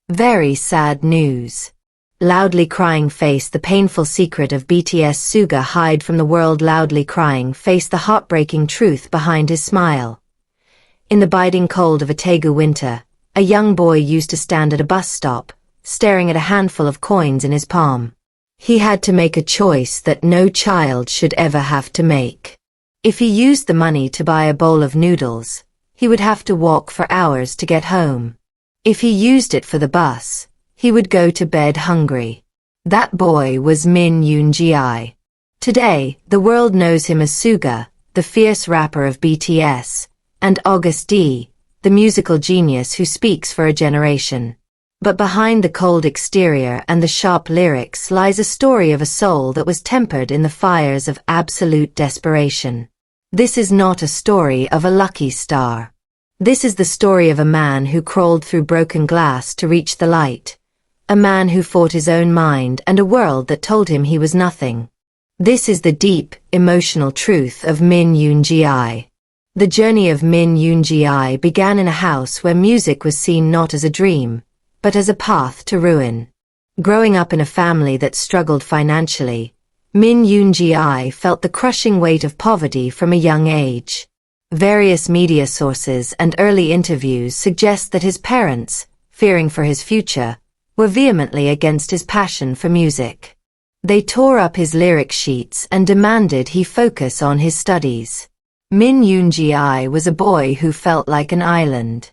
Very sad news. Loudly crying face. The painful secret of BTS Suga hide from the world. Loudly crying face. The heartbreaking truth behind his smile. In the biting cold of a Daegu winter, a young boy used to stand at a bus stop, staring at a handful of coins in his palm. He had to make a choice that no child should ever have to make. If he used the money to buy a bowl of noodles, he would have to walk for hours to get home. If he used it for the bus, he would go to bed hungry. That boy was Min Yoon-gi. Today, the world knows him as Suga, the fierce rapper of BTS, and Agust D, the musical genius who speaks for a generation. But behind the cold exterior and the sharp lyrics lies a story of a soul that was tempered in the fires of absolute desperation. This is not a story of a lucky star. This is the story of a man who crawled through broken glass to reach the light. A man who fought his own mind and a world that told him he was nothing. This is the deep, emotional truth of Min Yoon-gi. The journey of Min Yoon-gi began in a house where music was seen not as a dream, but as a path to ruin. Growing up in a family that struggled financially, Min Yoon-gi felt the crushing weight of poverty from a young age. Various media sources and early interviews suggest that his parents, fearing for his future, were vehemently against his passion for music. They tore up his lyric sheets and demanded he focus on his studies. Min Yoon-gi was a boy who felt like an island.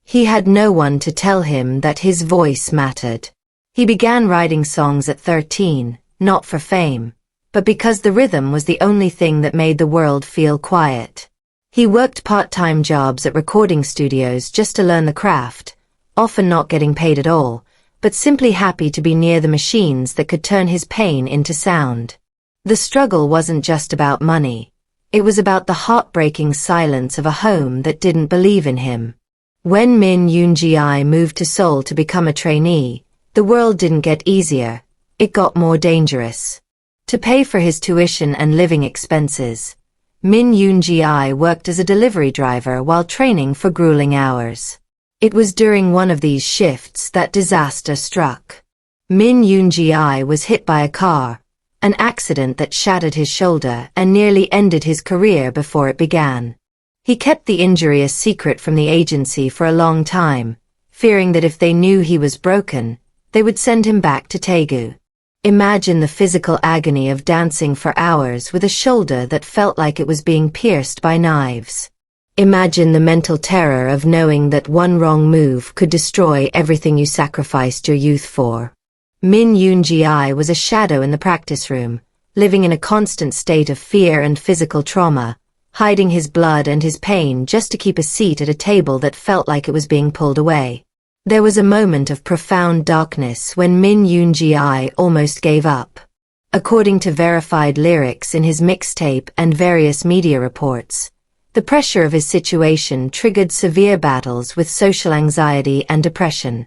He had no one to tell him that his voice mattered. He began writing songs at 13, not for fame, but because the rhythm was the only thing that made the world feel quiet. He worked part-time jobs at recording studios just to learn the craft, often not getting paid at all, but simply happy to be near the machines that could turn his pain into sound. The struggle wasn't just about money. It was about the heartbreaking silence of a home that didn't believe in him. When Min Yoon-gi moved to Seoul to become a trainee, the world didn't get easier, it got more dangerous. To pay for his tuition and living expenses, Min Yoon-gi worked as a delivery driver while training for grueling hours. It was during one of these shifts that disaster struck. Min Yoon-gi was hit by a car, an accident that shattered his shoulder and nearly ended his career before it began. He kept the injury a secret from the agency for a long time, fearing that if they knew he was broken, they would send him back to Daegu. Imagine the physical agony of dancing for hours with a shoulder that felt like it was being pierced by knives. Imagine the mental terror of knowing that one wrong move could destroy everything you sacrificed your youth for. Min Yoon-gi was a shadow in the practice room, living in a constant state of fear and physical trauma, hiding his blood and his pain just to keep a seat at a table that felt like it was being pulled away. There was a moment of profound darkness when Min Yoon-gi almost gave up. According to verified lyrics in his mixtape and various media reports, the pressure of his situation triggered severe battles with social anxiety and depression.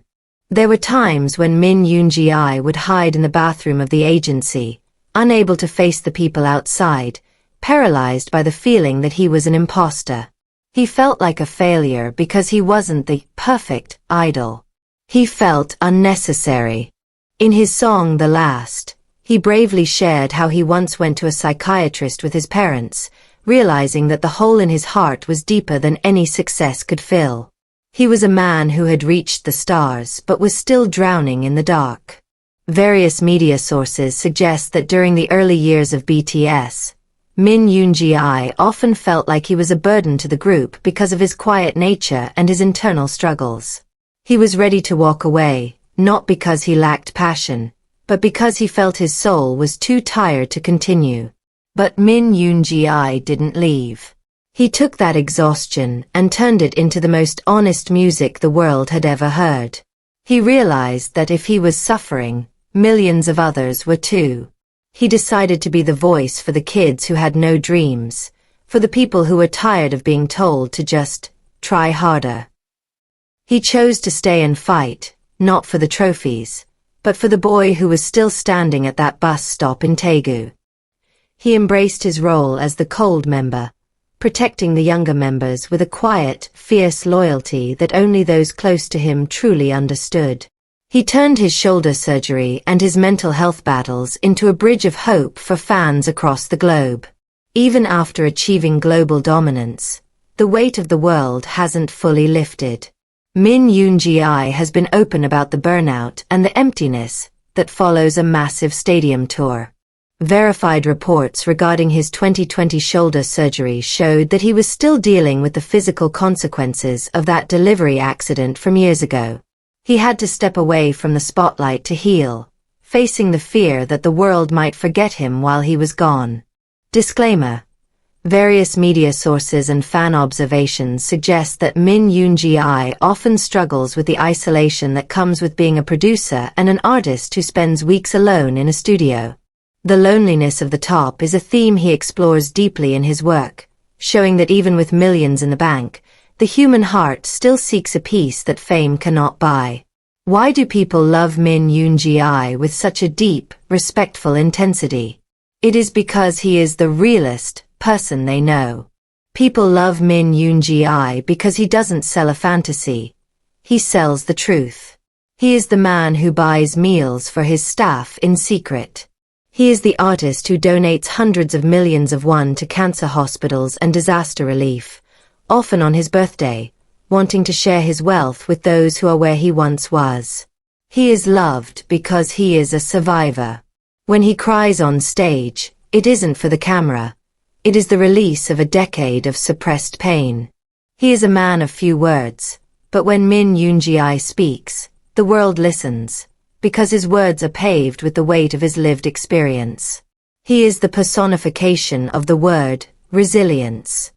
There were times when Min Yoon-gi would hide in the bathroom of the agency, unable to face the people outside, paralyzed by the feeling that he was an imposter. He felt like a failure because he wasn't the perfect idol. He felt unnecessary. In his song The Last, he bravely shared how he once went to a psychiatrist with his parents, realizing that the hole in his heart was deeper than any success could fill. He was a man who had reached the stars but was still drowning in the dark. Various media sources suggest that during the early years of BTS, Min Yoon-gi often felt like he was a burden to the group because of his quiet nature and his internal struggles. He was ready to walk away, not because he lacked passion, but because he felt his soul was too tired to continue. But Min Yoon-gi didn't leave. He took that exhaustion and turned it into the most honest music the world had ever heard. He realized that if he was suffering, millions of others were too. He decided to be the voice for the kids who had no dreams, for the people who were tired of being told to just try harder. He chose to stay and fight, not for the trophies, but for the boy who was still standing at that bus stop in Daegu. He embraced his role as the cold member, protecting the younger members with a quiet, fierce loyalty that only those close to him truly understood. He turned his shoulder surgery and his mental health battles into a bridge of hope for fans across the globe. Even after achieving global dominance, the weight of the world hasn't fully lifted. Min Yoon-gi has been open about the burnout and the emptiness that follows a massive stadium tour. Verified reports regarding his 2020 shoulder surgery showed that he was still dealing with the physical consequences of that delivery accident from years ago. He had to step away from the spotlight to heal, facing the fear that the world might forget him while he was gone. Disclaimer: various media sources and fan observations suggest that Min Yoon-gi often struggles with the isolation that comes with being a producer and an artist who spends weeks alone in a studio. The loneliness of the top is a theme he explores deeply in his work, showing that even with millions in the bank, the human heart still seeks a peace that fame cannot buy. Why do people love Min Yoon-gi with such a deep, respectful intensity? It is because he is the realest person they know. People love Min Yoon-gi because he doesn't sell a fantasy. He sells the truth. He is the man who buys meals for his staff in secret. He is the artist who donates hundreds of millions of won to cancer hospitals and disaster relief, often on his birthday, wanting to share his wealth with those who are where he once was. He is loved because he is a survivor. When he cries on stage, it isn't for the camera. It is the release of a decade of suppressed pain. He is a man of few words, but when Min Yoon-gi speaks, the world listens, because his words are paved with the weight of his lived experience. He is the personification of the word, resilience.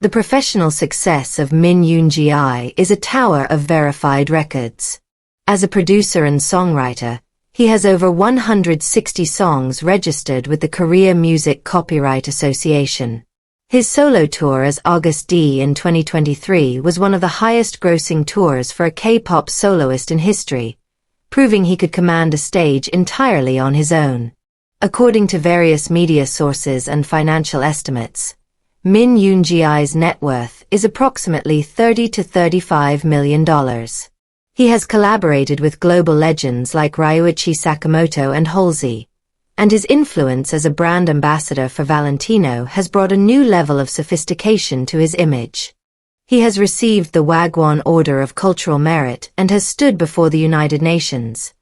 The professional success of Min Yoon-gi is a tower of verified records. As a producer and songwriter, he has over 160 songs registered with the Korea Music Copyright Association. His solo tour as Agust D in 2023 was one of the highest-grossing tours for a K-pop soloist in history, proving he could command a stage entirely on his own. According to various media sources and financial estimates, Min Yoon-gi's net worth is approximately $30 to $35 million. He has collaborated with global legends like Ryuichi Sakamoto and Halsey, and his influence as a brand ambassador for Valentino has brought a new level of sophistication to his image. He has received the Wagwon Order of Cultural Merit and has stood before the United Nations,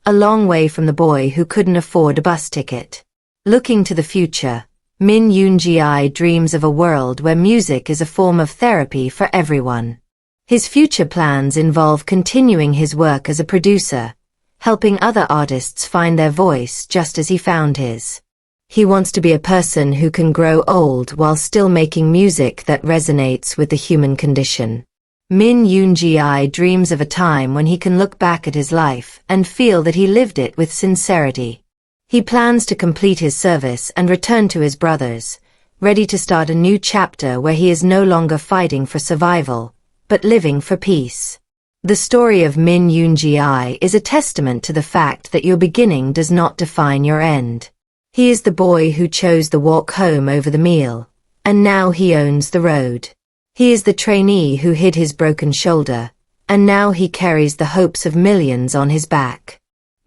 a long way from the boy who couldn't afford a bus ticket. Looking to the future, Min Yoon-gi dreams of a world where music is a form of therapy for everyone. His future plans involve continuing his work as a producer, helping other artists find their voice just as he found his. He wants to be a person who can grow old while still making music that resonates with the human condition. Min Yoon-gi dreams of a time when he can look back at his life and feel that he lived it with sincerity. He plans to complete his service and return to his brothers, ready to start a new chapter where he is no longer fighting for survival, but living for peace. The story of Min Yoon-gi is a testament to the fact that your beginning does not define your end. He is the boy who chose the walk home over the meal, and now he owns the road. He is the trainee who hid his broken shoulder, and now he carries the hopes of millions on his back.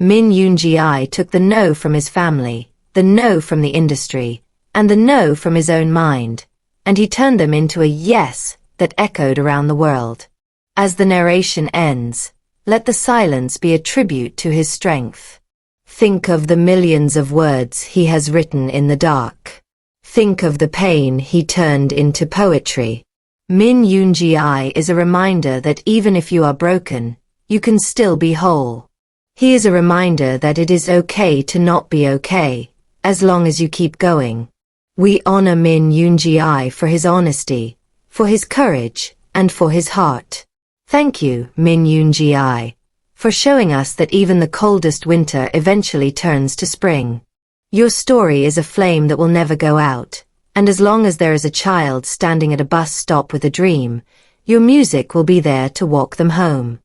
Min Yoon-gi took the no from his family, the no from the industry, and the no from his own mind, and he turned them into a yes that echoed around the world. As the narration ends, let the silence be a tribute to his strength. Think of the millions of words he has written in the dark. Think of the pain he turned into poetry. Min Yoon-gi is a reminder that even if you are broken, you can still be whole. He is a reminder that it is okay to not be okay, as long as you keep going. We honor Min Yoon-gi for his honesty, for his courage, and for his heart. Thank you, Min Yoon-gi, for showing us that even the coldest winter eventually turns to spring. Your story is a flame that will never go out, and as long as there is a child standing at a bus stop with a dream, your music will be there to walk them home.